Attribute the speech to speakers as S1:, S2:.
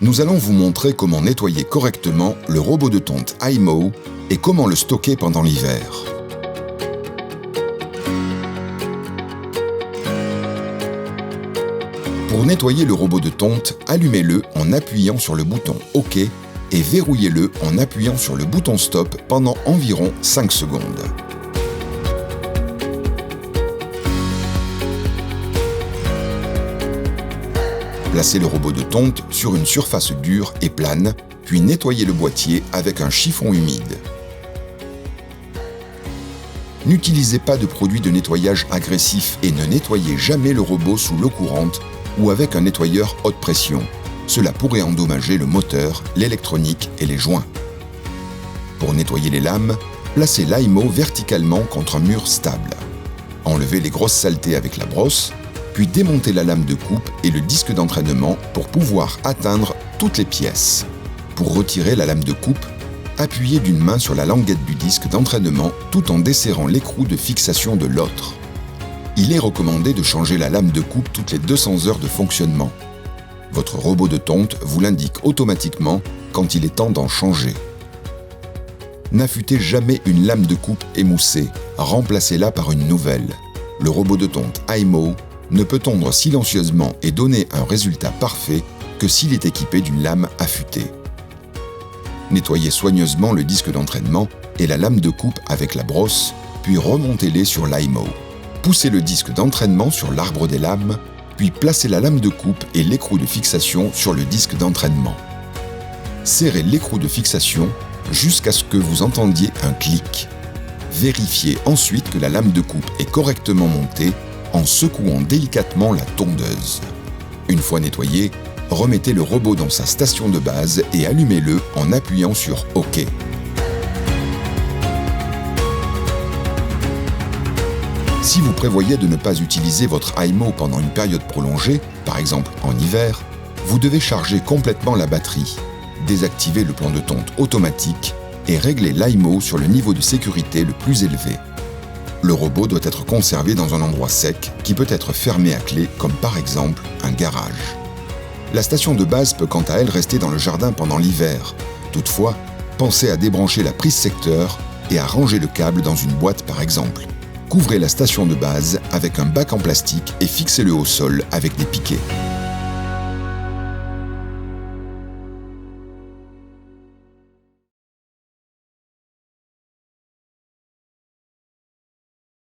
S1: Nous allons vous montrer comment nettoyer correctement le robot de tonte iMow et comment le stocker pendant l'hiver. Pour nettoyer le robot de tonte, allumez-le en appuyant sur le bouton OK et verrouillez-le en appuyant sur le bouton Stop pendant environ 5 secondes. Placez le robot de tonte sur une surface dure et plane, puis nettoyez le boîtier avec un chiffon humide. N'utilisez pas de produits de nettoyage agressif et ne nettoyez jamais le robot sous l'eau courante ou avec un nettoyeur haute pression. Cela pourrait endommager le moteur, l'électronique et les joints. Pour nettoyer les lames, placez l'iMow verticalement contre un mur stable. Enlevez les grosses saletés avec la brosse, puis démontez la lame de coupe et le disque d'entraînement pour pouvoir atteindre toutes les pièces. Pour retirer la lame de coupe, appuyez d'une main sur la languette du disque d'entraînement tout en desserrant l'écrou de fixation de l'autre. Il est recommandé de changer la lame de coupe toutes les 200 heures de fonctionnement. Votre robot de tonte vous l'indique automatiquement quand il est temps d'en changer. N'affûtez jamais une lame de coupe émoussée, remplacez-la par une nouvelle. Le robot de tonte iMow ne peut tondre silencieusement et donner un résultat parfait que s'il est équipé d'une lame affûtée. Nettoyez soigneusement le disque d'entraînement et la lame de coupe avec la brosse, puis remontez-les sur l'iMow. Poussez le disque d'entraînement sur l'arbre des lames, puis placez la lame de coupe et l'écrou de fixation sur le disque d'entraînement. Serrez l'écrou de fixation jusqu'à ce que vous entendiez un clic. Vérifiez ensuite que la lame de coupe est correctement montée en secouant délicatement la tondeuse. Une fois nettoyé, remettez le robot dans sa station de base et allumez-le en appuyant sur OK. Si vous prévoyez de ne pas utiliser votre iMow pendant une période prolongée, par exemple en hiver, vous devez charger complètement la batterie, désactiver le plan de tonte automatique et régler l'iMow sur le niveau de sécurité le plus élevé. Le robot doit être conservé dans un endroit sec qui peut être fermé à clé, comme par exemple un garage. La station de base peut quant à elle rester dans le jardin pendant l'hiver. Toutefois, pensez à débrancher la prise secteur et à ranger le câble dans une boîte par exemple. Couvrez la station de base avec un bac en plastique et fixez-le au sol avec des piquets.